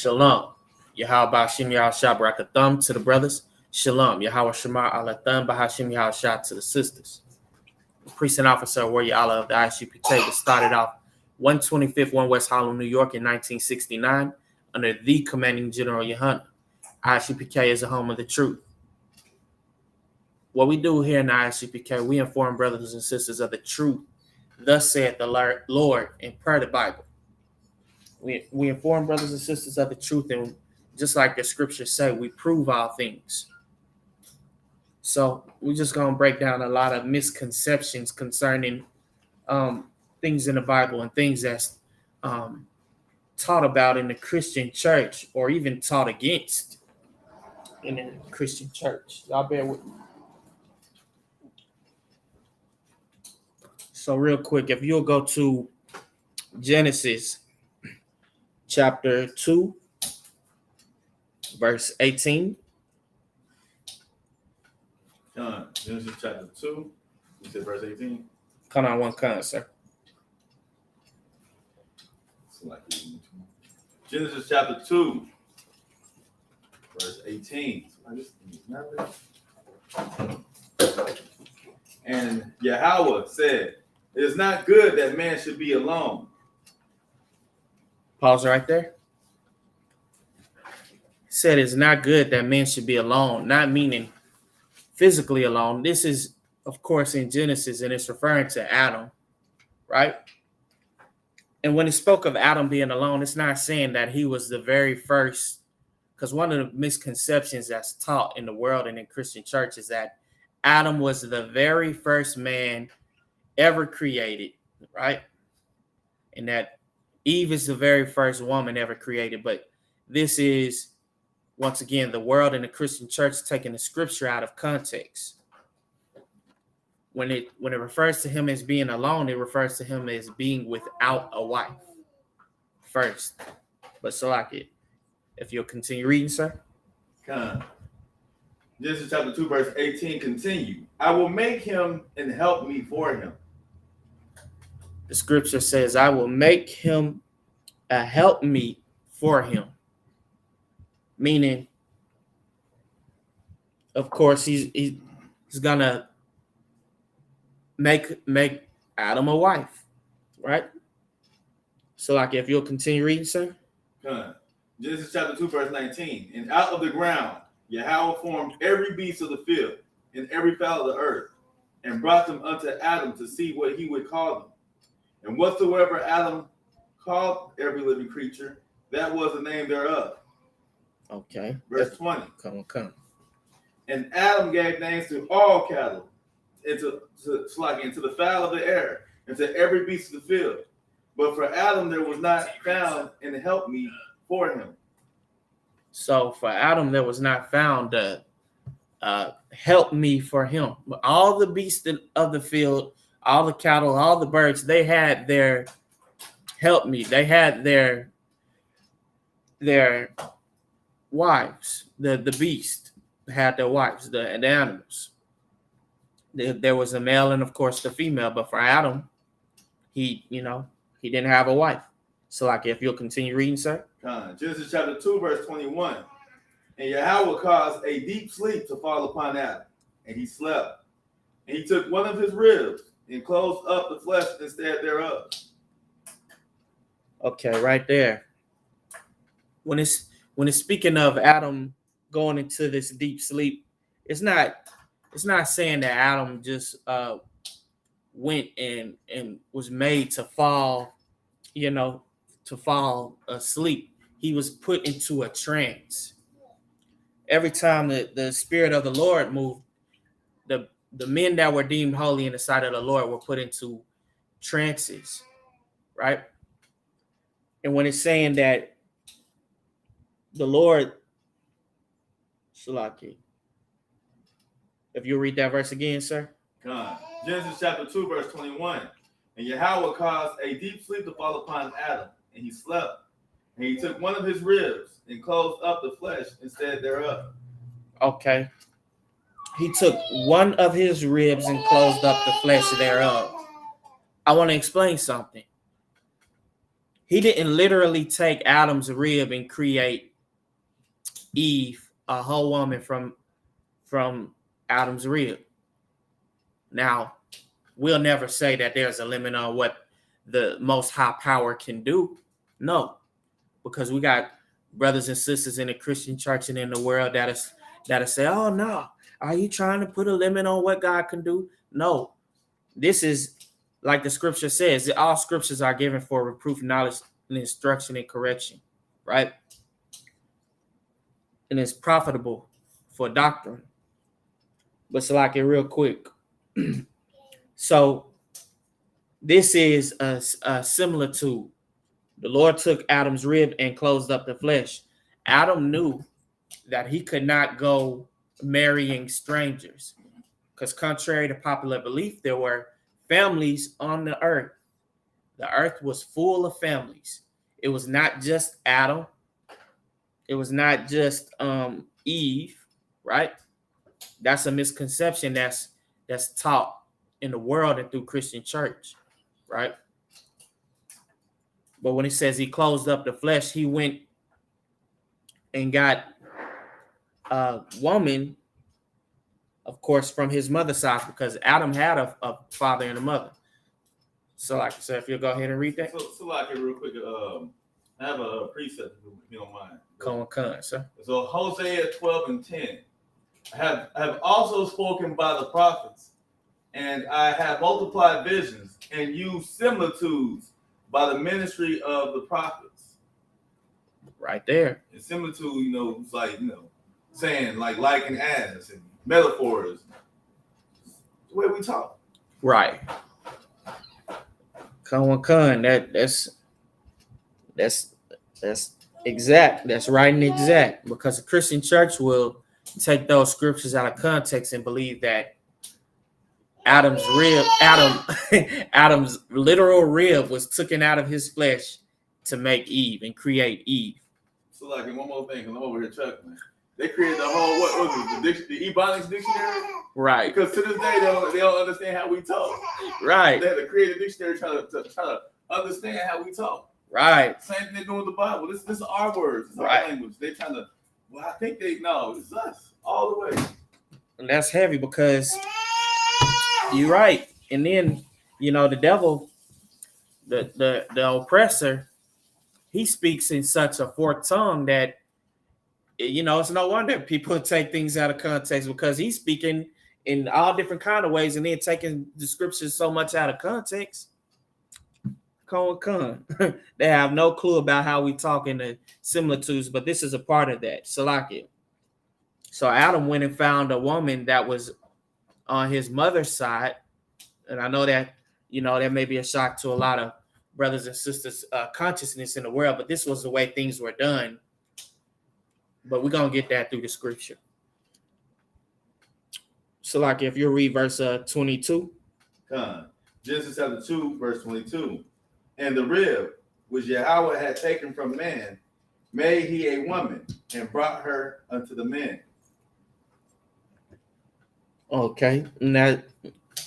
Shalom. Yahweh Bashim Yahushua Barakathum to the brothers. Shalom. Yahweh Shema Alathum Bahashim Yahushua to the sisters. The precinct officer Warrior Allah of the I.S.U.P.K that started off 125th 1 West Harlem, New York in 1969 under the commanding general Yahanna. I.S.U.P.K is the home of the truth. What we do here in the I.S.U.P.K, we inform brothers and sisters of the truth. Thus saith the Lord in prayer the Bible. We inform brothers and sisters of the truth, and just like the scriptures say, we prove all things. So we're just going to break down a lot of misconceptions concerning things in the Bible and things that's taught about in the Christian church or even taught against in the Christian church. Y'all bear with me. So real quick, if you'll go to Genesis chapter 2, verse 18. Genesis chapter 2, you said verse 18? Come on, one kind, sir. Genesis chapter 2, verse 18. And Yahweh said, "It is not good that man should be alone." Pause right there. Said it's not good that man should be alone, not meaning physically alone. This is, of course, in Genesis, and it's referring to Adam, right? And when it spoke of Adam being alone, it's not saying that he was the very first, because one of the misconceptions that's taught in the world and in Christian church is that Adam was the very first man ever created, right? And that Eve is the very first woman ever created. But this is, once again, the world and the Christian church taking the scripture out of context. When it refers to him as being alone, it refers to him as being without a wife first. But so like it, if you'll continue reading, sir. Genesis chapter 2, verse 18 continue. I will make him and help me for him. The scripture says, I will make him a helpmeet for him. Meaning, of course, he's gonna make Adam a wife, right? So, like, if you'll continue reading, sir. Genesis chapter 2, verse 19. And out of the ground, Yahweh formed every beast of the field and every fowl of the earth, and brought them unto Adam to see what he would call them. And whatsoever Adam called every living creature, that was the name thereof. Okay. Verse 20. Come. And Adam gave names to all cattle, and to the fowl of the air, and to every beast of the field. But for Adam there was not found an helpmeet for him. So for Adam there was not found a helpmeet for him. But all the beasts of the field, all the cattle, all the birds, they had their helpmeet. They had their wives. The beast had their wives, the animals. There was a male and of course the female, but for Adam, he didn't have a wife. So like if you'll continue reading, sir. Genesis chapter 2, verse 21. And Yahweh caused a deep sleep to fall upon Adam, and he slept. And he took one of his ribs and closed up the flesh instead thereof. Okay, right there. When it's speaking of Adam going into this deep sleep, it's not saying that Adam just went and was made to fall, to fall asleep. He was put into a trance. Every time the Spirit of the Lord moved, the men that were deemed holy in the sight of the Lord were put into trances, right? And when it's saying that the Lord, Salaki, if you read that verse again, sir. Genesis chapter 2, verse 21. And Yahweh caused a deep sleep to fall upon Adam, and he slept. And he took one of his ribs and closed up the flesh instead thereof. Okay. He took one of his ribs and closed up the flesh thereof. I want to explain something. He didn't literally take Adam's rib and create Eve, a whole woman from Adam's rib. Now, we'll never say that there's a limit on what the most high power can do. No, because we got brothers and sisters in the Christian church and in the world that say, oh no, are you trying to put a limit on what God can do? No, this is like the scripture says, all scriptures are given for reproof, knowledge, and instruction and correction, right? And it's profitable for doctrine. But it's like it real quick. So this is a similitude. The Lord took Adam's rib and closed up the flesh. Adam knew that he could not go marrying strangers because contrary to popular belief, there were families on the earth. The earth was full of families. It was not just Adam. It was not just Eve, right? That's a misconception that's taught in the world and through Christian church, right? But when he says he closed up the flesh, he went and got a woman, of course, from his mother's side, because Adam had a father and a mother. So, like I said, if you'll go ahead and read that. So like it real quick. I have a precept, if you don't mind. Come on, sir. So Hosea 12:10. I have also spoken by the prophets, and I have multiplied visions and used similitudes by the ministry of the prophets. Right there. And similitude, it's like, saying like and as, and metaphors. The way we talk. Right. Come on. That's exact. That's right and exact. Because the Christian church will take those scriptures out of context and believe that Adam's literal rib was taken out of his flesh to make Eve and create Eve. So like, and one more thing, because I'm over here chuckling. They created the whole, what was it, the Ebonics dictionary? Right. Because to this day, they don't understand how we talk. Right. They had to create a dictionary trying to understand how we talk. Right. Same thing they're doing with the Bible. This is our words. This is our language. They trying to, I think it's us all the way. And that's heavy because you're right. And then, the devil, the oppressor, he speaks in such a forked tongue that, it's no wonder people take things out of context, because he's speaking in all different kind of ways and then taking the scriptures so much out of context. Come. They have no clue about how we talk in the similitudes, but this is a part of that. Salakia. So Adam went and found a woman that was on his mother's side. And I know that, that may be a shock to a lot of brothers and sisters' consciousness in the world, but this was the way things were done. But we're going to get that through the scripture. So, like, if you read verse 22. Genesis chapter 2, verse 22. And the rib, which Yahweh had taken from man, made he a woman and brought her unto the man. Okay. Now,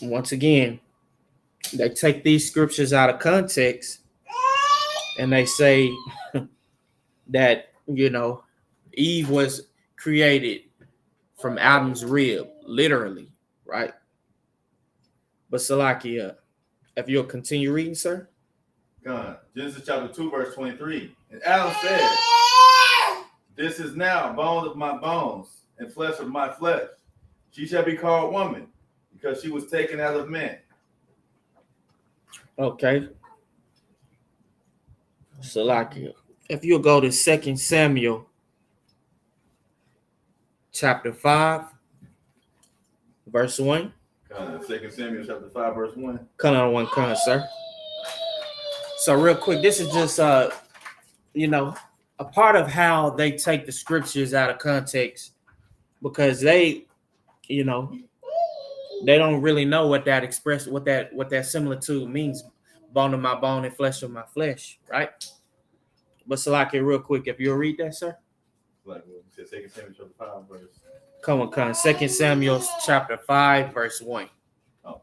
once again, they take these scriptures out of context and they say that, Eve was created from Adam's rib, literally, right? But Salakia, if you'll continue reading, sir. Genesis chapter 2, verse 23. And Adam said, this is now bone of my bones and flesh of my flesh. She shall be called woman, because she was taken out of man. Okay. Salakia. If you'll go to 2 Samuel chapter 5, verse 1. 2 Samuel chapter 5, verse 1. Come on, sir. So real quick, this is just, a part of how they take the scriptures out of context, because they don't really know what that similitude means. Bone of my bone and flesh of my flesh, right? But Salakia, real quick, if you'll read that, sir. Like what you said, 2 Samuel chapter 5, verse. Come on. 2 Samuel chapter 5, verse 1. Okay.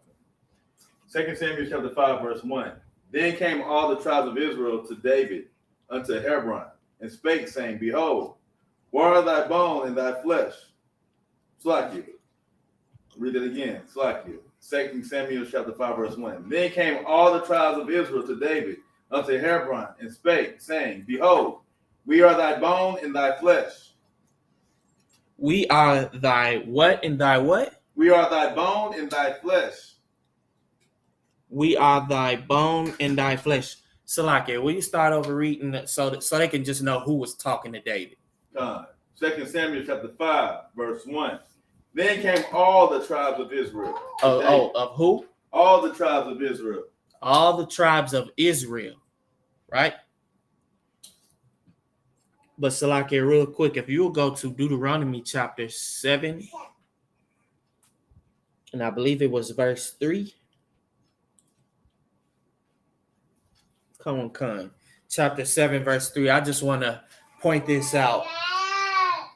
2 Samuel chapter 5, verse 1. Then came all the tribes of Israel to David unto Hebron, and spake, saying, Behold, where are thy bone and thy flesh? Slack. Read it again. Slack. 2 Samuel chapter 5, verse 1. Then came all the tribes of Israel to David unto Hebron, and spake, saying, Behold, we are thy bone and thy flesh. We are thy what and thy what? We are thy bone and thy flesh. We are thy bone and thy flesh. Salakia, will you start over reading that so they can just know who was talking to David? 2 Samuel chapter 5, verse 1. Then came all the tribes of Israel. Of who? All the tribes of Israel. All the tribes of Israel, right? But Salakia, real quick, if you'll go to Deuteronomy chapter 7, and I believe it was verse 3. Come on. Chapter 7, verse 3. I just want to point this out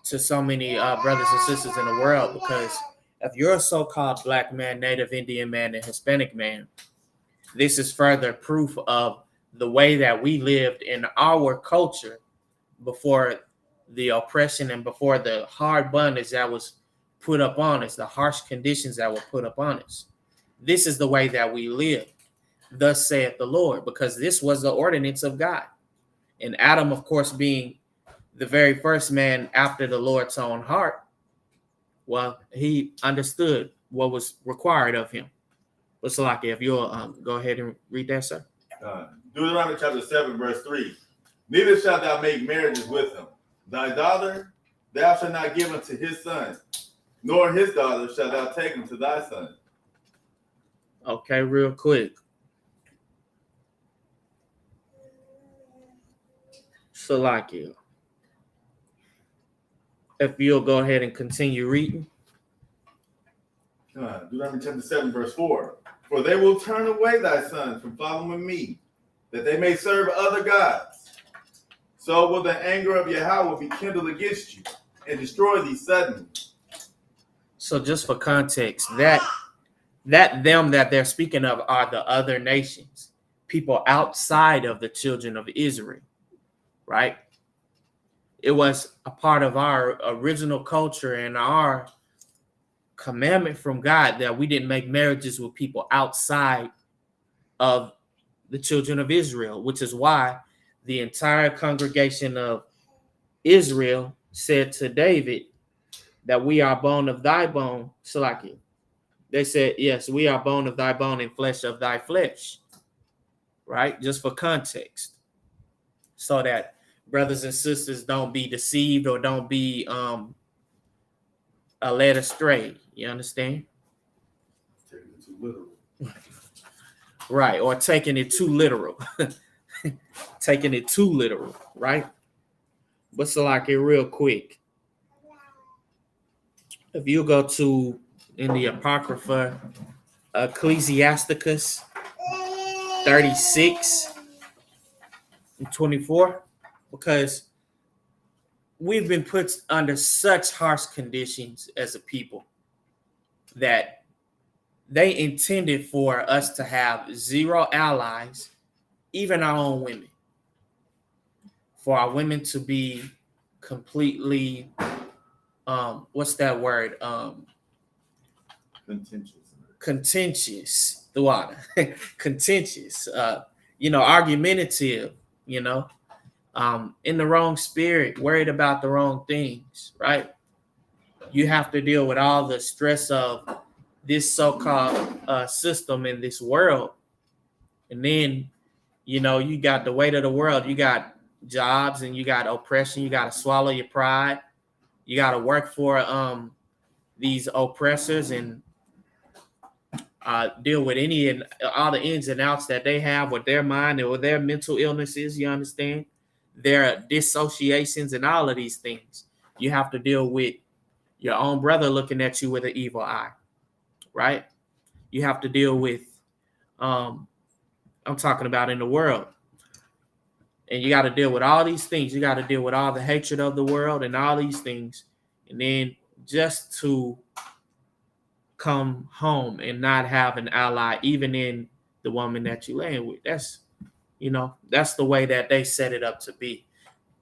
to so many brothers and sisters in the world, because if you're a so-called black man, native Indian man, and Hispanic man, this is further proof of the way that we lived in our culture before the oppression and before the hard bondage that was put up on us, the harsh conditions that were put up on us. This is the way that we live. Thus saith the Lord, because this was the ordinance of God. And Adam, of course, being the very first man after the Lord's own heart, well, he understood what was required of him. But Salaki, if you'll go ahead and read that, sir. Deuteronomy chapter 7, verse 3. Neither shalt thou make marriages with him. Thy daughter thou shalt not give unto his son, nor his daughter shalt thou take unto thy son. Okay, real quick. Salaki, if you'll go ahead and continue reading. Deuteronomy chapter 7, verse 4. For they will turn away thy sons from following me, that they may serve other gods. So will the anger of Yahweh be kindled against you, and destroy thee suddenly. So just for context, that them that they're speaking of are the other nations, people outside of the children of Israel, right? It was a part of our original culture and our commandment from God that we didn't make marriages with people outside of the children of Israel, which is why the entire congregation of Israel said to David that we are bone of thy bone, Salaki. They said, yes, we are bone of thy bone and flesh of thy flesh, right? Just for context, so that brothers and sisters don't be deceived or don't be led astray. You understand? Taking it too literal. Right, or taking it too literal. Taking it too literal, right? But Salaki, real quick, if you go to in the Apocrypha Ecclesiasticus 36 and 24, because we've been put under such harsh conditions as a people that they intended for us to have zero allies, even our own women. For our women to be completely, what's that word? Contentious. The water. Contentious. Argumentative, in the wrong spirit, worried about the wrong things, right? You have to deal with all the stress of this so-called system in this world. And then, you got the weight of the world. You got jobs and you got oppression. You got to swallow your pride. You got to work for these oppressors and deal with any and all the ins and outs that they have with their mind or their mental illnesses. You understand? Their dissociations and all of these things. You have to deal with your own brother looking at you with an evil eye, right? You have to deal with, I'm talking about in the world. And you got to deal with all these things. You got to deal with all the hatred of the world and all these things. And then just to come home and not have an ally, even in the woman that you laying with. That's You know, that's the way that they set it up to be.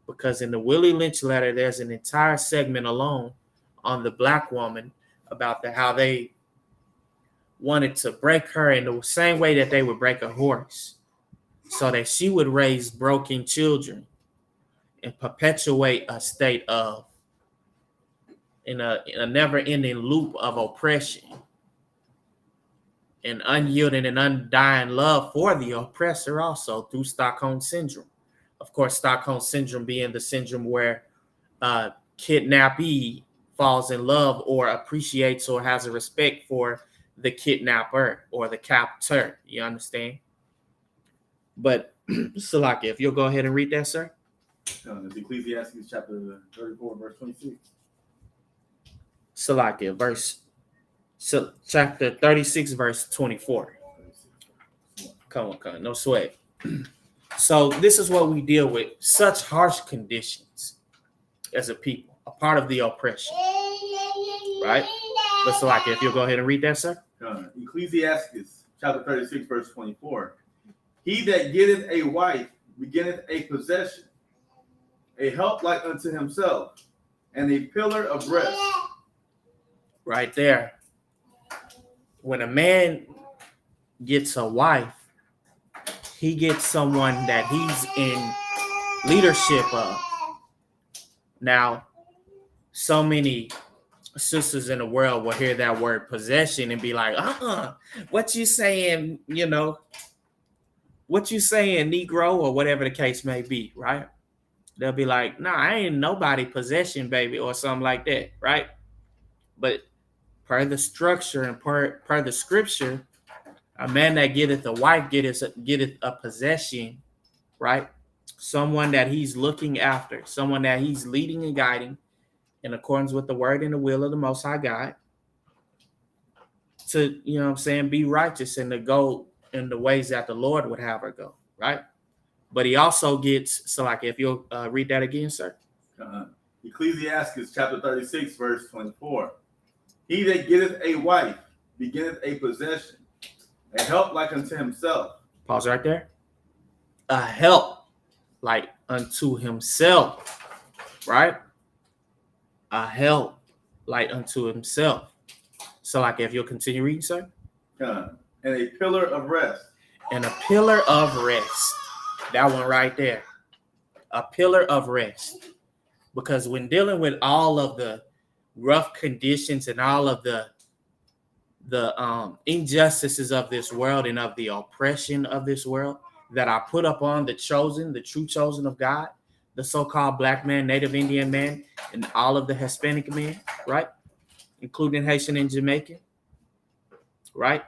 Because in the Willie Lynch letter, there's an entire segment alone on the black woman about how they wanted to break her in the same way that they would break a horse, so that she would raise broken children and perpetuate a state of in a never-ending loop of oppression and unyielding and undying love for the oppressor, also through Stockholm Syndrome. Of course, Stockholm Syndrome being the syndrome where kidnappee falls in love or appreciates or has a respect for the kidnapper or the captor. You understand? But Salaki, if you'll go ahead and read that, sir. It's Ecclesiasticus chapter 34, verse 26. Salaki, chapter 36, verse 24. Come on, no sweat. So this is what we deal with: such harsh conditions as a people, a part of the oppression, right? But Salaki, if you'll go ahead and read that, sir. Ecclesiasticus chapter 36, verse 24. He that getteth a wife beginneth a possession, a help like unto himself, and a pillar of rest. Right there. When a man gets a wife, he gets someone that he's in leadership of. Now, so many sisters in the world will hear that word possession and be like, what you saying, what you saying, Negro, or whatever the case may be, right? They'll be like, nah, I ain't nobody possession, baby, or something like that, right? But per the structure and per the scripture, a man that getteth a wife getteth a possession, right? Someone that he's looking after, someone that he's leading and guiding in accordance with the word and the will of the Most High God, to, be righteous and to go in the ways that the Lord would have her go, right? But he also gets, so like, if you'll read that again, sir. Ecclesiasticus chapter 36, verse 24. He that getteth a wife beginneth a possession, a help like unto himself. Pause right there. A help like unto himself, right? A help like unto himself. So like, if you'll continue reading, sir. And a pillar of rest. And a pillar of rest. That one right there. A pillar of rest. Because when dealing with all of the rough conditions and all of the injustices of this world and of the oppression of this world that are put upon the chosen, the true chosen of God, the so-called black man, Native Indian man, and all of the Hispanic men, right? Including Haitian and Jamaican, right?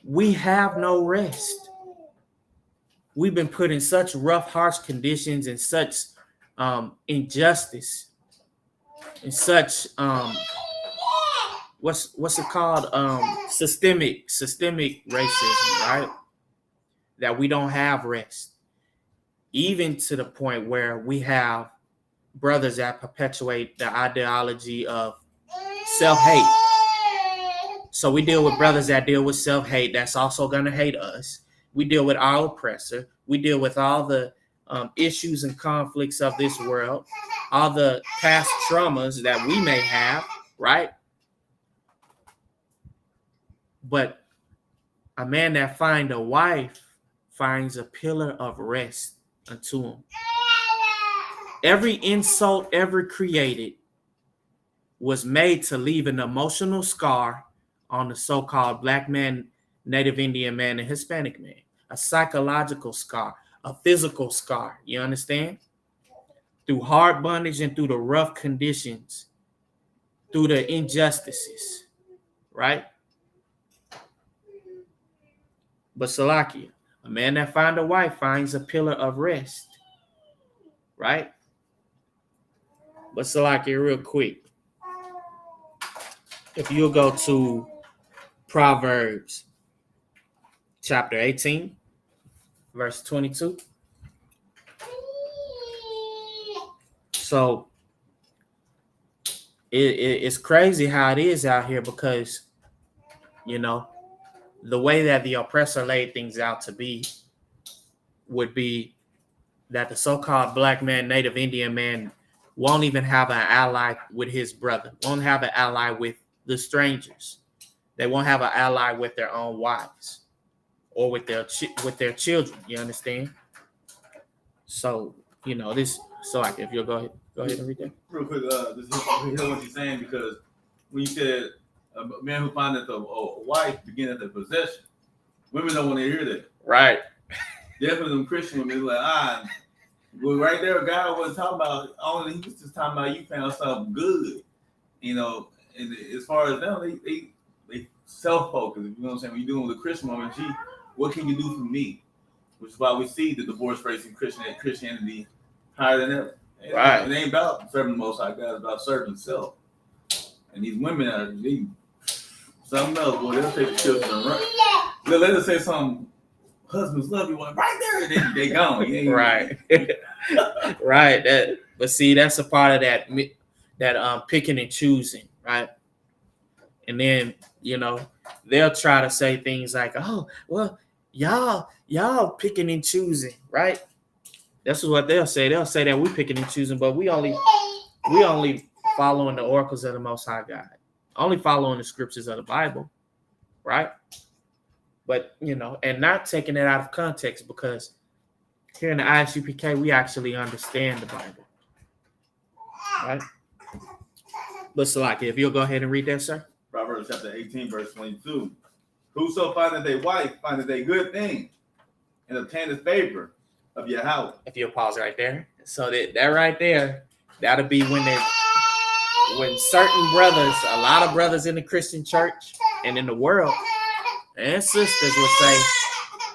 We have no rest. We've been put in such rough, harsh conditions and such injustice and such what's it called? Systemic racism, right? That we don't have rest. Even to the point where we have brothers that perpetuate the ideology of self-hate. So we deal with brothers that deal with self-hate that's also going to hate us. We deal with our oppressor. We deal with all the issues and conflicts of this world, all the past traumas that we may have, right? But a man that finds a wife finds a pillar of rest unto him. Every insult ever created was made to leave an emotional scar on the so-called black man, Native Indian man, and Hispanic man. A psychological scar, a physical scar. You understand? Through hard bondage and through the rough conditions, through the injustices, right? But Salakia, a man that finds a wife finds a pillar of rest, right? But Salakia, real quick, if you'll go to Proverbs chapter 18, verse 22. So it's crazy how it is out here because, the way that the oppressor laid things out to be would be that the so-called black man, native Indian man, won't even have an ally with his brother, won't have an ally with the strangers. They won't have an ally with their own wives or with their children. You understand? So, this. So, like, if you'll go ahead and read that. Real quick, this is hear what you're saying, because when you said a man who findeth a wife beginneth a possession, women don't want to hear that. Right. Definitely them Christian women like, well, right there, a guy wasn't talking about, only he was just talking about you found something good, and as far as them, they self-focused, you know what I'm saying? When you're dealing with a Christian woman, what can you do for me? Which is why we see the divorce rates in Christianity higher than ever. Right. It ain't about serving the Most High God, it's about serving self. And these women are something else, boy, they'll take the children and run. They'll let us say something, husbands love you, right there, and they gone. Right. Right. But see, that's a part of that picking and choosing, right? And then, they'll try to say things like, oh, well, y'all picking and choosing, right? That's what they'll say. They'll say that we picking and choosing, but we only following the oracles of the Most High God, only following the scriptures of the Bible, right? But, and not taking it out of context, because here in the I.S.U.P.K, we actually understand the Bible, right? But Salaki, if you'll go ahead and read that, sir. Proverbs chapter 18, verse 22. Whoso findeth a wife findeth a good thing, and obtaineth favor of Yahweh. If you'll pause right there. So that right there, that'll be when certain brothers, a lot of brothers in the Christian church and in the world, and sisters will say,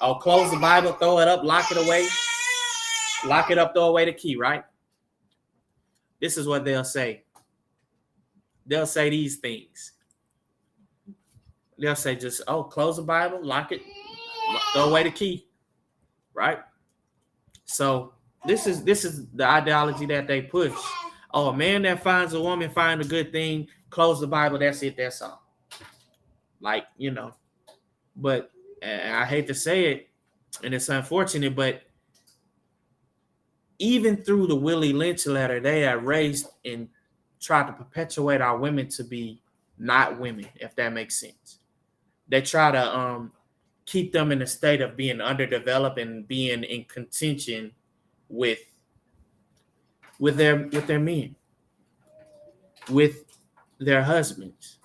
oh, close the Bible, throw it up, lock it away. Lock it up, throw away the key, right? This is what they'll say. They'll say these things. They'll say just, oh, close the Bible, lock it, throw away the key, right? So this is the ideology that they push. Oh, a man that finds a woman, find a good thing, close the Bible, that's it, that's all. Like, but I hate to say it, and it's unfortunate, but even through the Willie Lynch letter, they have raised and tried to perpetuate our women to be not women, if that makes sense. They try to keep them in a state of being underdeveloped and being in contention with their men, with their husbands,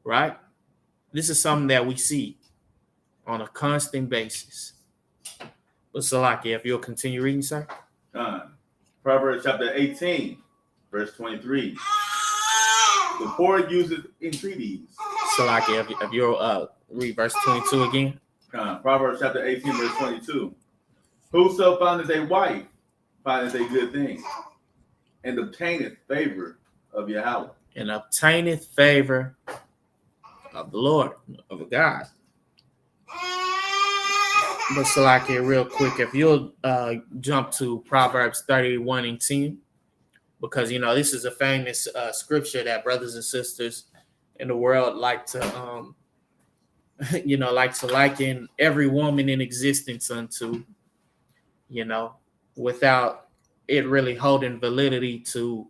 right? This is something that we see on a constant basis. But Salaki, if you'll continue reading, sir. Proverbs chapter 18, verse 23. The poor uses entreaties. Salaki, if you'll read verse 22 again. Proverbs chapter 18, verse 22. Whoso findeth a wife findeth a good thing, and obtaineth favor of Yahweh. And obtaineth favor of the Lord, of God. But Salaki, real quick, if you'll jump to Proverbs 31 and 10, because, this is a famous scripture that brothers and sisters in the world like to, like to liken every woman in existence unto, without it really holding validity to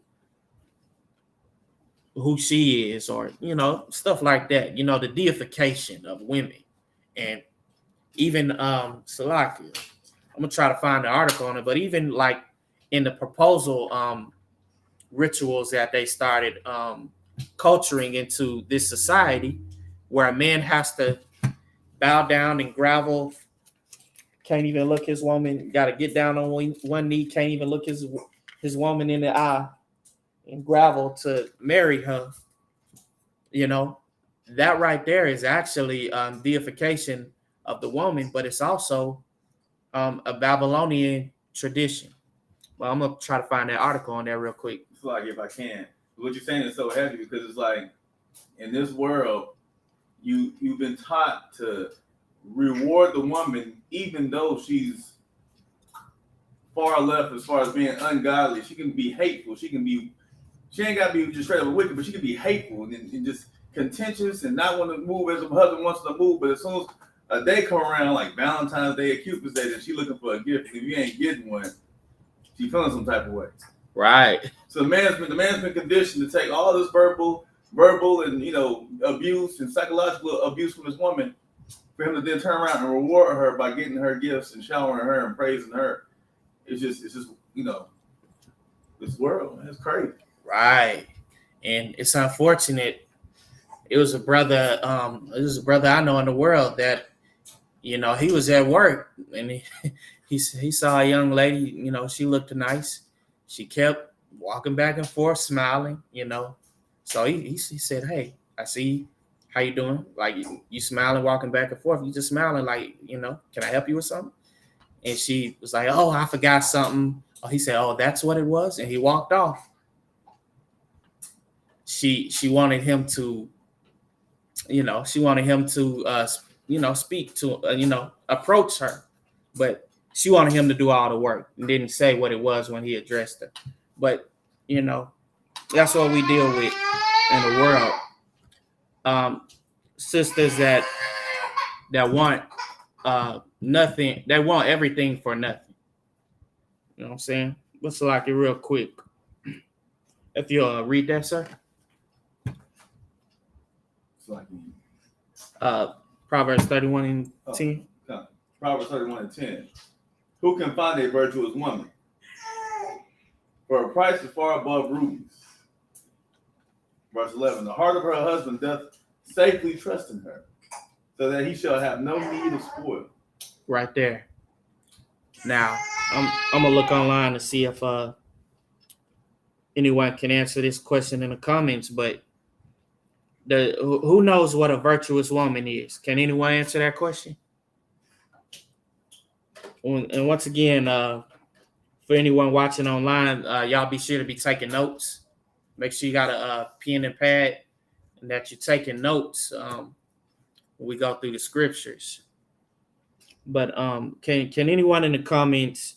who she is, or, stuff like that, the deification of women. And even Salaki, I'm gonna try to find the article on it, but even like in the proposal rituals that they started culturing into this society, where a man has to bow down and grovel, can't even look his woman, got to get down on one knee, can't even look his woman in the eye and grovel to marry her. That right there is actually deification of the woman, but it's also a Babylonian tradition. Well, I'm gonna try to find that article on there real quick. It's like, if I can. What you're saying is so heavy, because it's like, in this world, you've been taught to reward the woman, even though she's far left as far as being ungodly. She can be hateful. She ain't got to be just straight up wicked, but she can be hateful and just contentious and not want to move as a husband wants to move. But as soon as a day come around like Valentine's Day or Cupid's Day, that she looking for a gift. If you ain't getting one, she feeling some type of way. Right. So the man's been conditioned to take all this verbal and abuse and psychological abuse from this woman, for him to then turn around and reward her by getting her gifts and showering her and praising her. It's just this world, man, it's crazy. Right. And it's unfortunate. It was a brother I know in the world that, he was at work and he saw a young lady, she looked nice. She kept walking back and forth, smiling, So he said, "Hey, I see how you doing? Like you smiling, walking back and forth. You just smiling, like, can I help you with something?" And she was like, "Oh, I forgot something." Oh, he said, "Oh, that's what it was," and he walked off. She wanted him to, speak to, approach her, but she wanted him to do all the work and didn't say what it was when he addressed her. But that's what we deal with in the world. Sisters that want nothing, they want everything for nothing. You know what I'm saying? Let's like it real quick. If you'll read that, sir. Proverbs 31 and 10. Proverbs 31 and 10. Who can find a virtuous woman? For her price is far above rubies. Verse 11. The heart of her husband doth safely trust in her, so that he shall have no need of spoil. Right there. Now, I'm gonna look online to see if anyone can answer this question in the comments, but who knows what a virtuous woman is? Can anyone answer that question? And once again, for anyone watching online, y'all be sure to be taking notes. Make sure you got a pen and pad and that you're taking notes when we go through the scriptures. But can anyone in the comments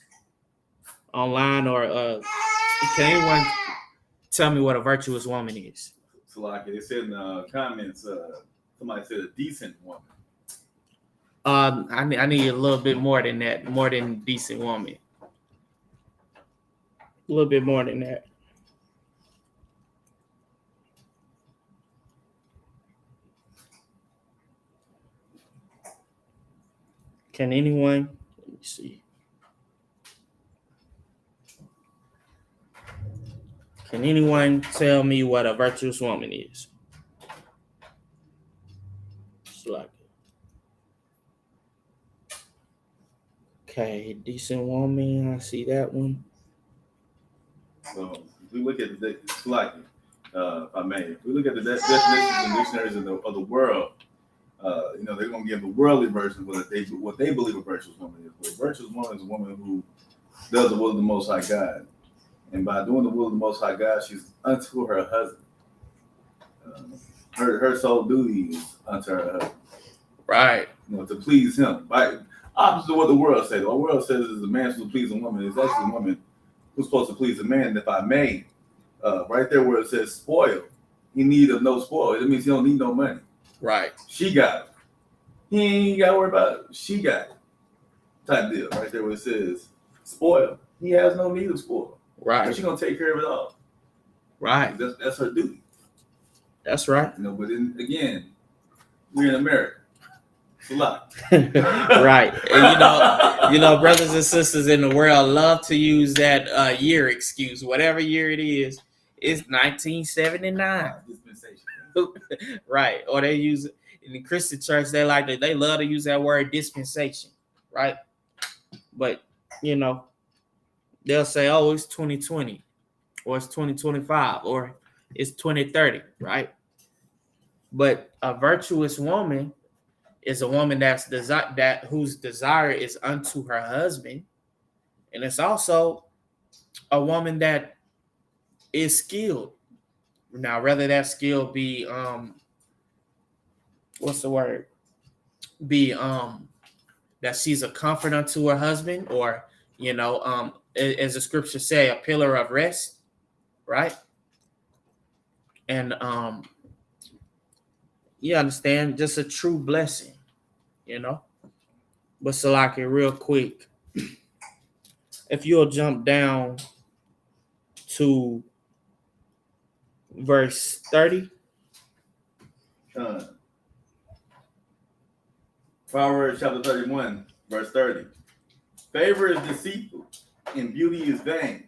online or can anyone tell me what a virtuous woman is? So like they said in the comments, somebody said a decent woman. I need a little bit more than that, more than decent woman. A little bit more than that. Can anyone? Let me see. Can anyone tell me what a virtuous woman is? It's like, okay, decent woman. I see that one. So if we look at if I may, if we look at the definitions and dictionaries of the world, they're going to give the worldly version of what they believe a virtuous woman is. But a virtuous woman is a woman who does the will of the Most High God, and by doing the will of the Most High God, she's unto her husband. Her sole duty is unto her husband. Right. To please him. By opposite of what the world says. The world says is a man supposed to please a woman. It's actually a woman who's supposed to please a man. And if I may, right there where it says spoil, he need of no spoil. It means he don't need no money. Right. She got it. He ain't got to worry about it. She got it. Type deal. Right there where it says spoil. He has no need of spoil. Right. She's going to take care of it all. Right. That's her duty. That's right. But then again, we're in America. It's a lot. Right. And brothers and sisters in the world love to use that year excuse. Whatever year it is, it's 1979. Dispensation. Right. Or they use it in the Christian church, they love to use that word dispensation. Right. But they'll say, oh, it's 2020, or it's 2025, or it's 2030, right? But a virtuous woman is a woman whose desire is unto her husband, and it's also a woman that is skilled. Now, whether that skill be that she's a comfort unto her husband, or as the scriptures say, a pillar of rest, right? And you understand, just a true blessing. you know. But Salaki, real quick, if you'll jump down to verse 30. Proverbs chapter 31, verse 30. Favor is deceitful, and beauty is vain.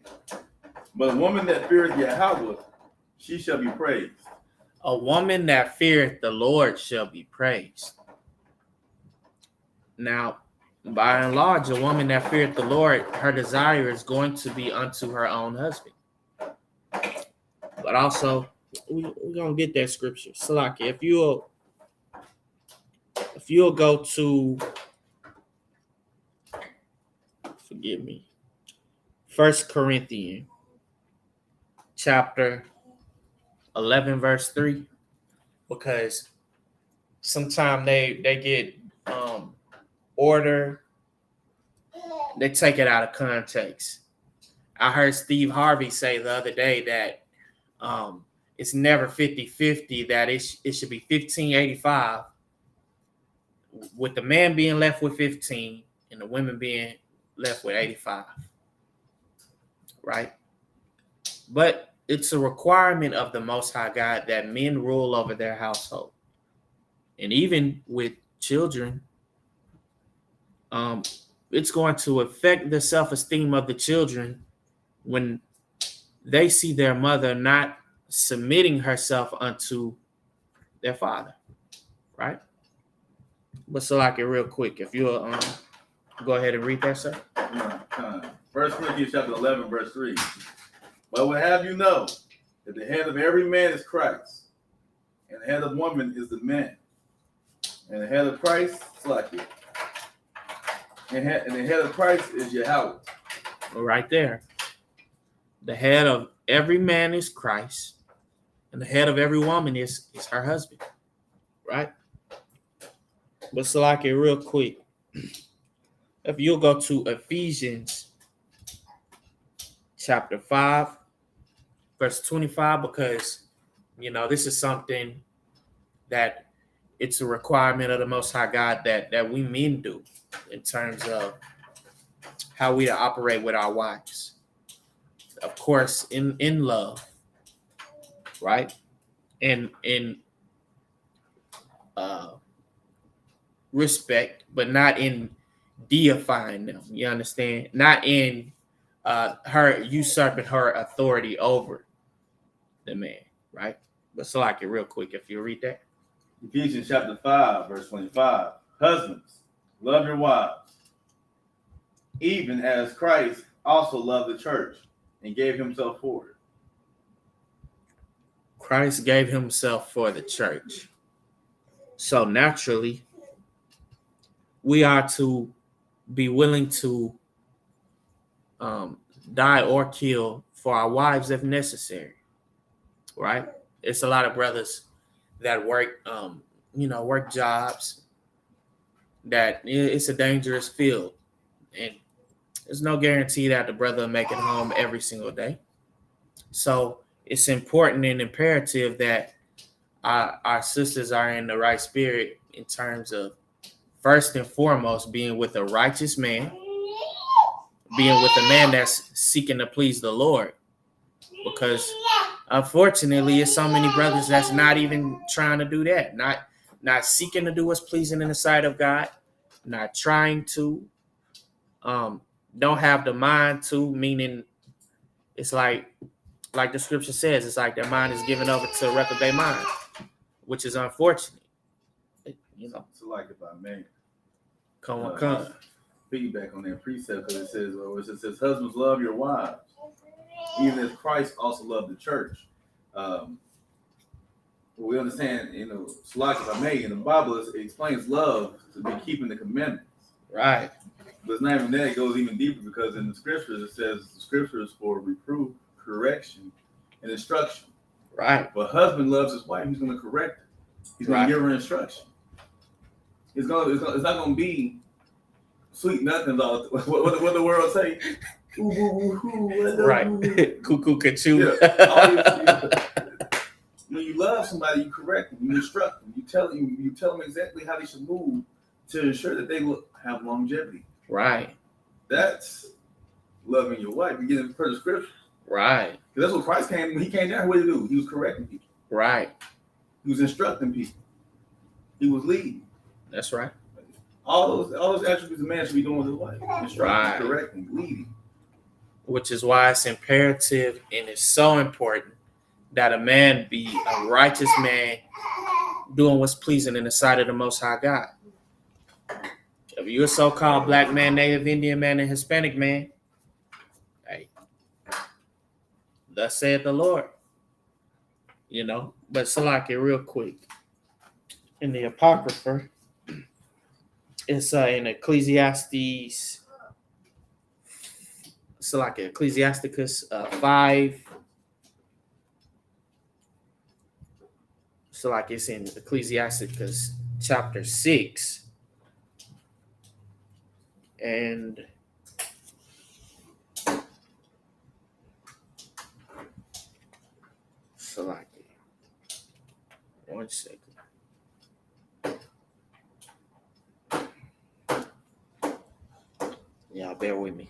But a woman that feareth Yahweh, she shall be praised. A woman that feareth the Lord shall be praised. Now, by and large, a woman that feareth the Lord, her desire is going to be unto her own husband. But also, we're going to get that scripture. Salaki, if you'll go to, forgive me, 1 Corinthians chapter 11, verse 3, because sometimes they get order, they take it out of context. I heard Steve Harvey say the other day that it's never 50-50, that it should be 15-85, with the man being left with 15 and the women being left with 85, right? But it's a requirement of the Most High God that men rule over their household. And even with children, it's going to affect the self-esteem of the children when they see their mother not submitting herself unto their father, right? But Salaki, real quick, if you'll go ahead and read that, sir. 1 Corinthians chapter 11, verse 3. But I would have you know that the head of every man is Christ, and the head of woman is the man, and the head of Christ, Salaki, and the head of Christ is Yahweh. Right there. The head of every man is Christ, and the head of every woman is her husband, right? But Salaki, real quick, if you'll go to Ephesians chapter 5, verse 25, because, this is something that it's a requirement of the Most High God that we men do in terms of how we operate with our wives. Of course, in love, right? And in respect, but not in deifying them. You understand? Not in her usurping her authority over the man, right? But Salaki, real quick, if you read that. Ephesians chapter 5, verse 25. Husbands, love your wives, even as Christ also loved the church and gave himself for it. Christ gave himself for the church. So naturally, we are to be willing to die or kill for our wives if necessary, right? It's a lot of brothers that work, work jobs that it's a dangerous field, and there's no guarantee that the brother will make it home every single day. So it's important and imperative that our sisters are in the right spirit in terms of, first and foremost, being with a righteous man, being with a man that's seeking to please the Lord. Because unfortunately, it's so many brothers that's not even trying to do that, not seeking to do what's pleasing in the sight of God, not trying to, don't have the mind to, meaning it's like the scripture says, it's like their mind is given over to a reprobate mind, which is unfortunate. So like if I may come. Piggyback on that precept, because it says, husbands, love your wives, even as Christ also loved the church. We understand, so like if I may, in the Bible, it explains love to be keeping the commandments. Right. But it's not even that, it goes even deeper, because in the scriptures, it says the scriptures for reproof, correction, and instruction. Right. But husband loves his wife, he's going to correct her. He's going to give her instruction. It's not going to be sweet nothings. What the world say? Ooh, ooh, ooh, right. Cuckoo, kachoo. Yeah. When you love somebody, you correct them, you instruct them, you tell them exactly how they should move to ensure that they will have longevity. Right. That's loving your wife. You get it per the scripture. Right. Because that's what Christ came. When he came down, what did he do? He was correcting people. Right. He was instructing people. He was leading. That's right. All those attributes a man should be doing with his wife. Instructing, correcting, leading. Which is why it's imperative and it's so important that a man be a righteous man doing what's pleasing in the sight of the Most High God. If you're a so-called black man, native Indian man, and Hispanic man, hey, thus saith the Lord. You know, but Salaki, real quick. In the Apocrypha, it's in Ecclesiastes, Salaki, Ecclesiasticus 5. Salaki, it's in Ecclesiasticus chapter 6. And Salaki, 1 second. Y'all bear with me.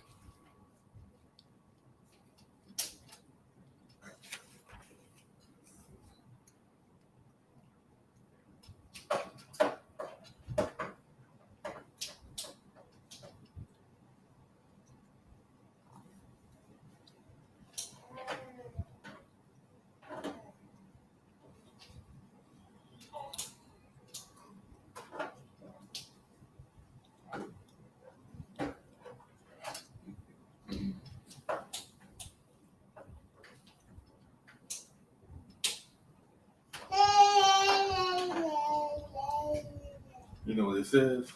You know what it says?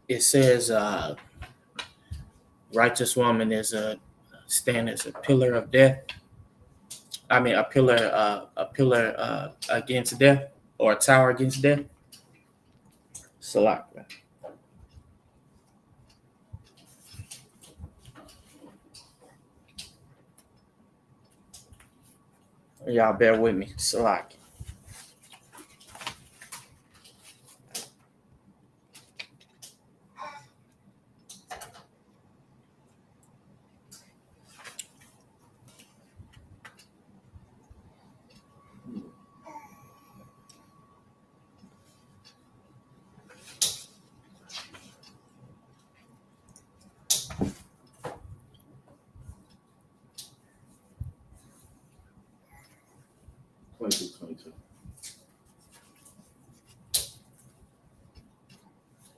It says righteous woman is stand as a pillar of death. I mean a pillar against death, or a tower against death. Salak. Y'all bear with me. Salak.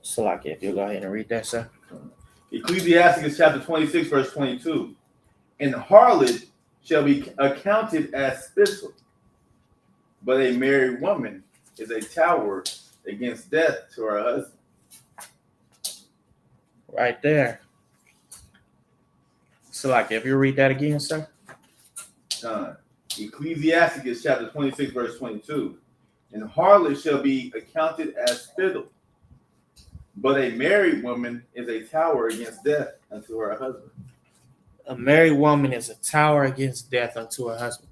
Salak, if you go ahead and read that, sir. Ecclesiasticus chapter 26, verse 22. And harlot shall be accounted as spittle, but a married woman is a tower against death to her husband. Right there. Salak, if you read that again, sir. Ecclesiasticus chapter 26, verse 22. And harlot shall be accounted as spittle, but a married woman is a tower against death unto her husband. A married woman is a tower against death unto her husband.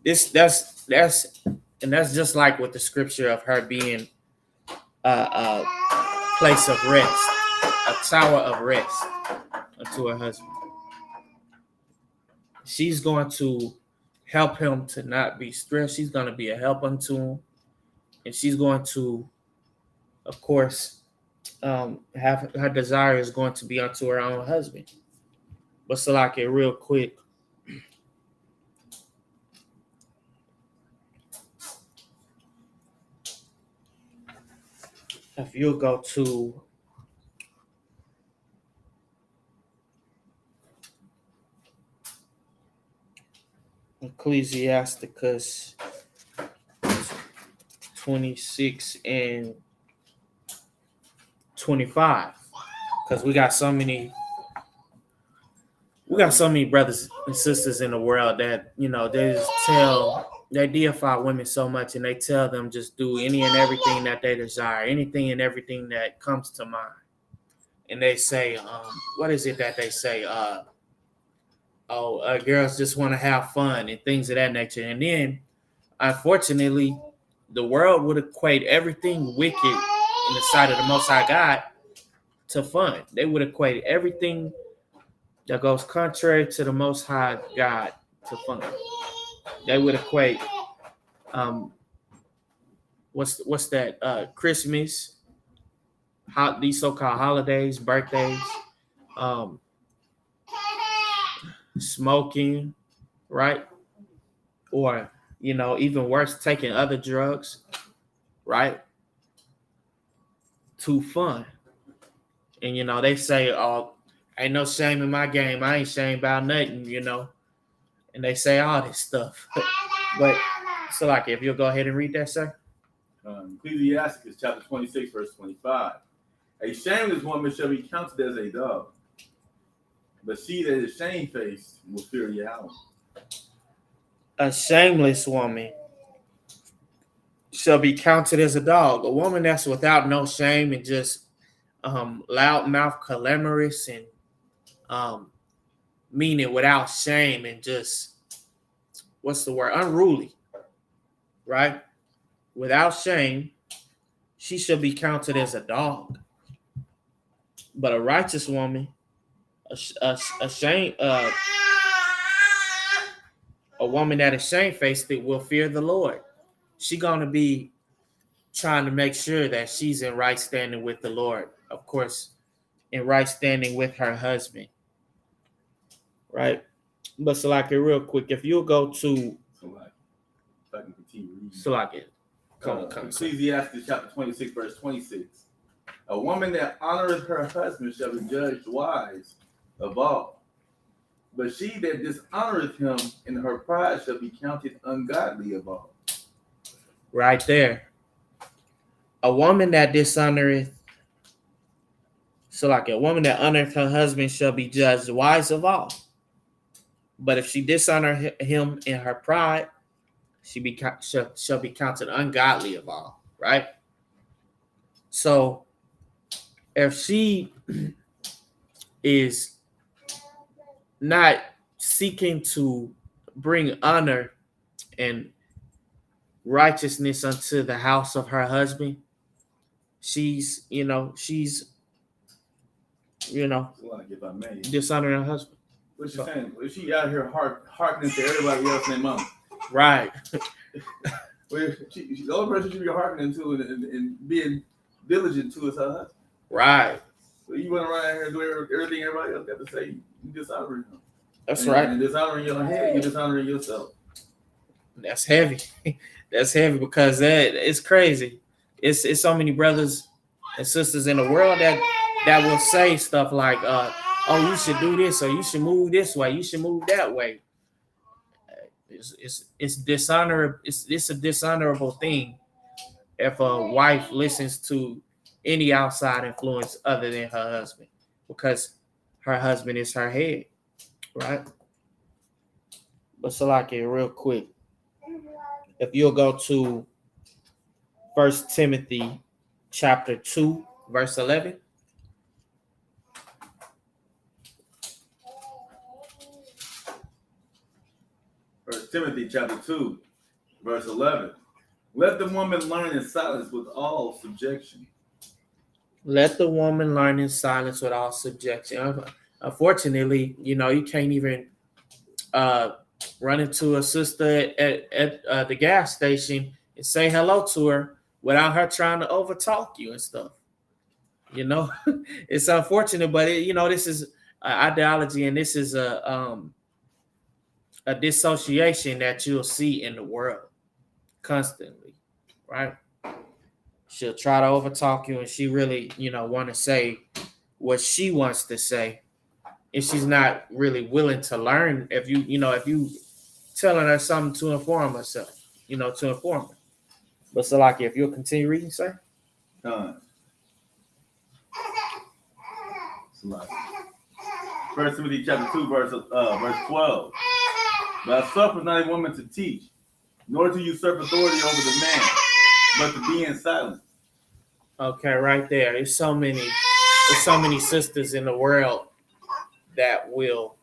That's just like with the scripture of her being a place of rest, a tower of rest unto her husband. She's going to help him to not be stressed. She's going to be a help unto him, and she's going to, of course, have her desire is going to be unto her own husband. But Salaki, real quick, if you'll go to Ecclesiasticus 26 and 25, because we got so many brothers and sisters in the world that, you know, they deify women so much, and they tell them just do any and everything that they desire, anything and everything that comes to mind. And they say, what is it that they say? Girls just want to have fun and things of that nature. And then, unfortunately, the world would equate everything wicked in the sight of the Most High God to fun. They would equate everything that goes contrary to the Most High God to fun. They would equate what's that? Christmas, these so-called holidays, birthdays, smoking, right? Or even worse, taking other drugs, right? To fun. And they say, "Oh, ain't no shame in my game. I ain't shame about nothing," And they say all this stuff. But so, like, if you'll go ahead and read that, sir. Ecclesiasticus chapter 26, verse 25. A shameless woman shall be counted as a dog, but she that is shamefaced will fear Yahweh. A shameless woman shall be counted as a dog. A woman that's without no shame and just loudmouth, clamorous, and meaning without shame and just, what's the word? Unruly, right? Without shame, she shall be counted as a dog. But a righteous woman, a woman that is shamefaced, that will fear the Lord. She's gonna be trying to make sure that she's in right standing with the Lord. Of course, in right standing with her husband, right? But Salaki, real quick, if you'll go to Salaki, Ecclesiastes chapter 26, verse 26. A woman that honoreth her husband shall be judged wise of all. But she that dishonoreth him in her pride shall be counted ungodly of all. Right there. A woman that dishonoreth, a woman that honoreth her husband shall be judged wise of all. But if she dishonor him in her pride, shall be counted ungodly of all, right? So if she is not seeking to bring honor and righteousness unto the house of her husband, she's Like, if I may, dishonoring her husband. What you saying? Is she out here hearkening to everybody else and their mama? Right. The only person she be hearkening to and being diligent to is her husband. Right. So you went around here and do everything everybody else got to say. You dishonoring him. That's right. And dishonoring your head, you're dishonoring yourself. That's heavy. That's heavy because it's crazy. It's so many brothers and sisters in the world that will say stuff like, "Oh, you should do this, or you should move this way, you should move that way." It's dishonor. It's a dishonorable thing if a wife listens to any outside influence other than her husband, because her husband is her head, right? But Salaki, real quick, if you'll go to 1 Timothy chapter 2, verse 11. Timothy chapter 2, verse 11. Let the woman learn in silence with all subjection. Let the woman learn in silence with all subjection. Unfortunately, you can't even run into a sister at the gas station and say hello to her without her trying to overtalk you and stuff. It's unfortunate, but this is ideology, and this is a dissociation that you'll see in the world constantly, right? She'll try to overtalk you, and she really, want to say what she wants to say, and she's not really willing to learn. If you telling her something to inform herself, to inform her. But Salaki, if you'll continue reading, sir. First Timothy chapter 2, verse 12. But suffer not a woman to teach, nor to usurp authority over the man, but to be in silence. Okay, right there. There's so many sisters in the world that will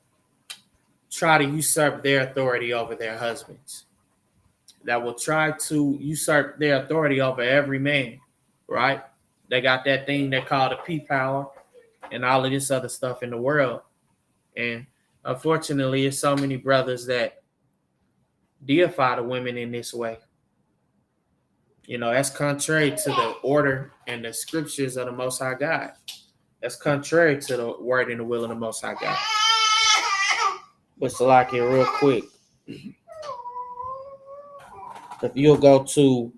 try to usurp their authority over their husbands. that will try to usurp their authority over every man, right? They got that thing they call the P power and all of this other stuff in the world. And unfortunately, it's so many brothers that deify the women in this way. You know, that's contrary to the order and the scriptures of the Most High God. That's contrary to the word and the will of the Most High God. But Salakia, real quick, if you'll go to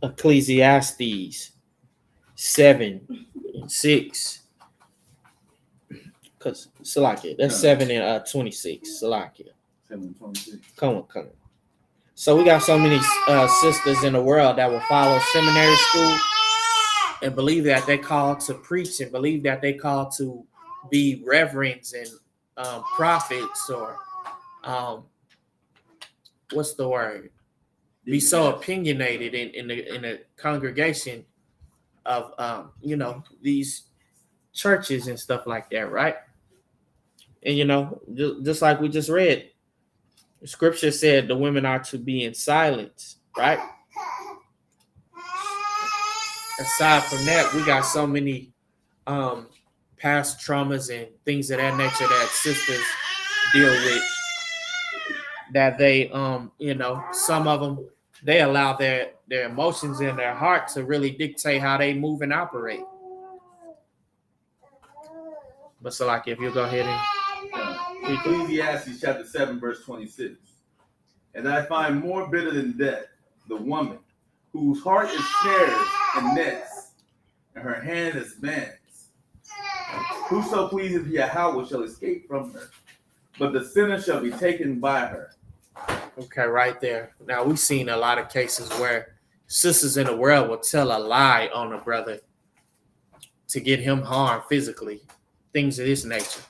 Ecclesiastes 7:6, because Salakia, that's 7:26. Salakia. 7:26. Come on. So we got so many sisters in the world that will follow seminary school and believe that they called to preach and believe that they called to be reverends and prophets or what's the word? Be so opinionated in the congregation of these churches and stuff like that, right? And just like we just read, the scripture said the women are to be in silence, right? Aside from that, we got so many past traumas and things of that nature that sisters deal with, that they some of them, they allow their emotions in their heart to really dictate how they move and operate. But so like if you go ahead and Ecclesiastes chapter 7 verse 26. And I find more bitter than death the woman whose heart is snares and nets, and her hand is bands. Whoso pleases Yahweh shall escape from her, but the sinner shall be taken by her. Okay, right there. Now we've seen a lot of cases where sisters in the world will tell a lie on a brother to get him harmed physically, things of this nature.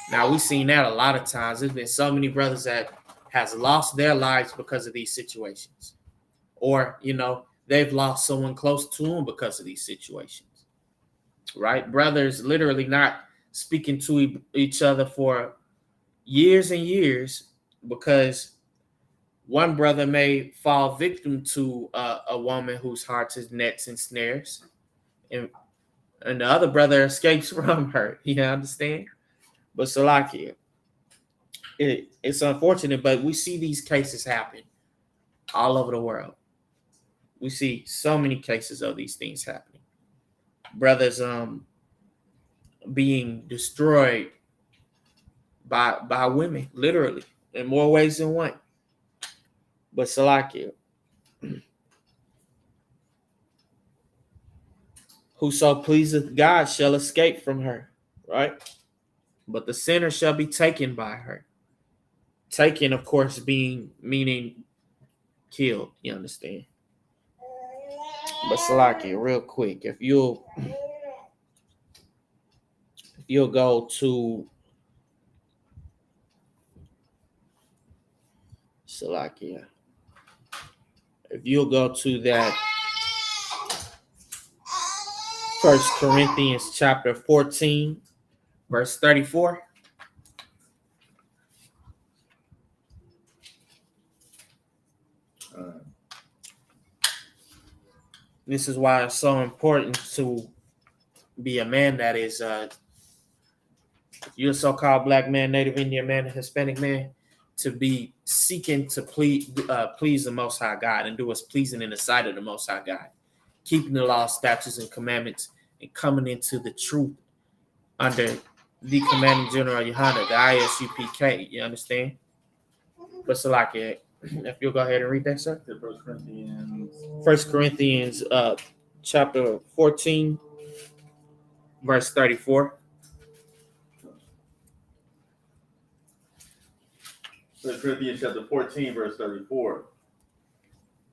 Now we've seen that a lot of times. There's been so many brothers that has lost their lives because of these situations, or they've lost someone close to them because of these situations. Right? Brothers literally not speaking to each other for years and years because one brother may fall victim to a woman whose heart is nets and snares, and the other brother escapes from her. You understand? But Salakia, it's unfortunate, but we see these cases happen all over the world. We see so many cases of these things happening. Brothers being destroyed by women, literally, in more ways than one. But Salakia, whoso pleaseth God shall escape from her, right? But the sinner shall be taken by her. Taken, of course, meaning killed, you understand? But Salakia, real quick, if you'll go to Salakia, if you'll go to that 1 Corinthians chapter 14, verse 34. This is why it's so important to be a man that is, you're a so-called black man, Native Indian man, Hispanic man, to be seeking to please the Most High God and do what's pleasing in the sight of the Most High God, keeping the law, statutes, and commandments, and coming into the truth under the commanding general Yahanna, the I.S.U.P.K. You understand? But Salakia, if you'll go ahead and read that, sir. 1 Corinthians chapter 14, verse 34. 1 Corinthians chapter 14, verse 34.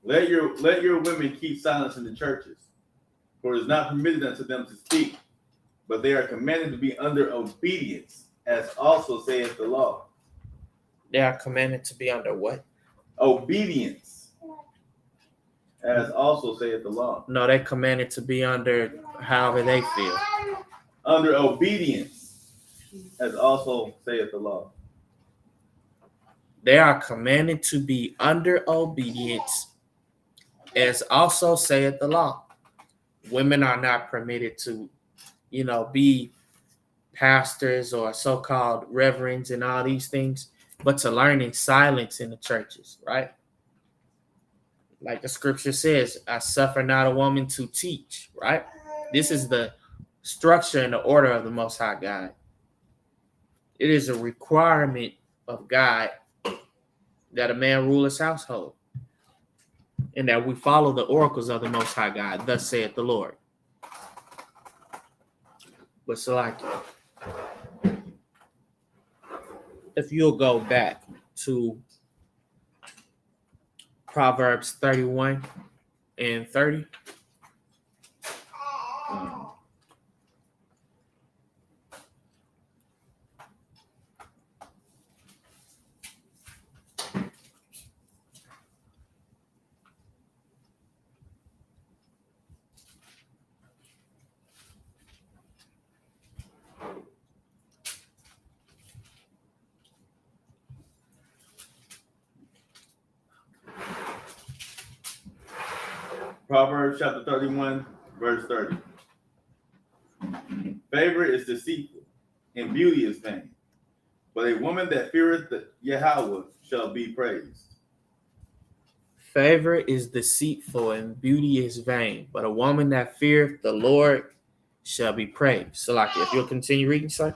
Let your women keep silence in the churches, for it is not permitted unto them to speak, but they are commanded to be under obedience, as also saith the law. They are commanded to be under what? Obedience, as also saith the law. No, they're commanded to be under however they feel. Under obedience, as also saith the law. They are commanded to be under obedience, as also saith the law. Women are not permitted to, be pastors or so-called reverends and all these things, but to learn in silence in the churches, right? Like the scripture says, I suffer not a woman to teach, right? This is the structure and the order of the Most High God. It is a requirement of God that a man rule his household and that we follow the oracles of the Most High God. Thus saith the Lord. But so like, if you'll go back to Proverbs 31 and 30. Proverbs chapter 31, verse 30. Favor is deceitful, and beauty is vain. But a woman that feareth the Yahweh shall be praised. Favor is deceitful, and beauty is vain. But a woman that feareth the Lord shall be praised. So like, if you'll continue reading, sir.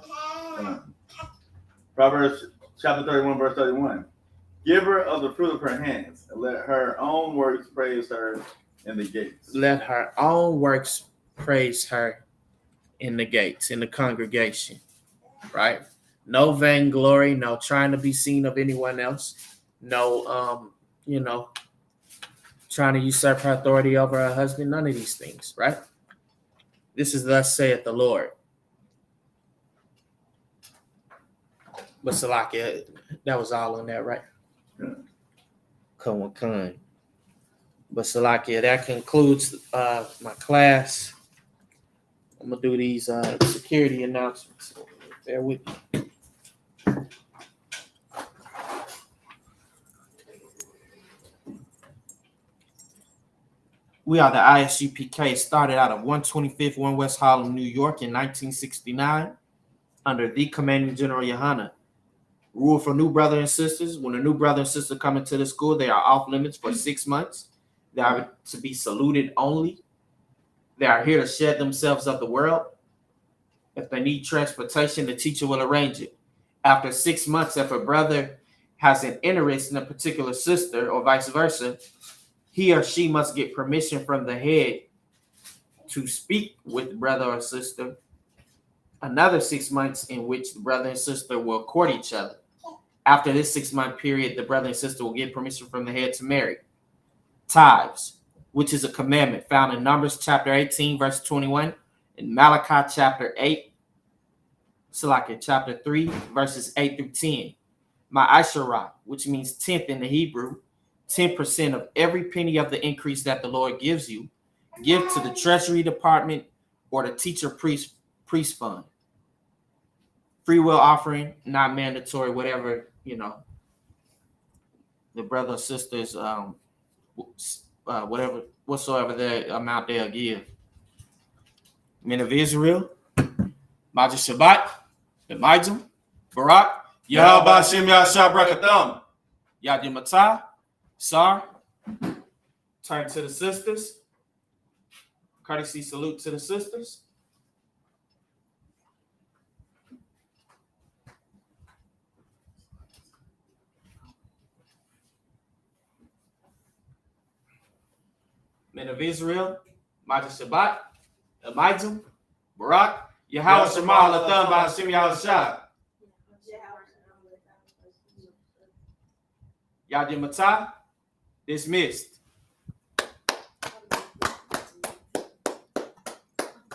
Proverbs chapter 31, verse 31. Give her of the fruit of her hands, and let her own works praise her in the gates. Let her own works praise her in the gates, in the congregation, right? No vainglory, no trying to be seen of anyone else, no, trying to usurp her authority over her husband, none of these things, right? This is thus saith the Lord. But Salakia, that was all on that, right? Con. But Salakia, that concludes my class. I'm gonna do these security announcements. Bear with me. We are the I.S.U.P.K. Started out of 125th 1 West Harlem, New York in 1969 under the commanding general Yahanna. Rule for new brother and sisters. When a new brother and sister come into the school, they are off limits for 6 months. They are to be saluted only. They are here to shed themselves of the world. If they need transportation, the teacher will arrange it. After 6 months, if a brother has an interest in a particular sister or vice versa, he or she must get permission from the head to speak with the brother or sister. Another 6 months in which the brother and sister will court each other. After this 6-month period, the brother and sister will get permission from the head to marry. Tithes, which is a commandment found in Numbers chapter 18, verse 21, and Malachi chapter 8, chapter 3, verses 8 through 10. My Isupk, which means 10th in the Hebrew, 10% of every penny of the increase that the Lord gives you, give to the Treasury Department or the teacher priest fund. Free will offering, not mandatory, whatever, the brother or sisters, whatsoever the amount they'll give. Men of Israel, Maja Shabbat, Elijah, Barak, Yahweh Shem Yahshua Brakatham. Yadim Matah, Sar. Turn to the sisters. Courtesy salute to the sisters. Men of Israel, Maja Shabbat, Elijah, Barak, Yahweh Shema Latham Ba'Hashem Yahushua. Yadim Matah, dismissed.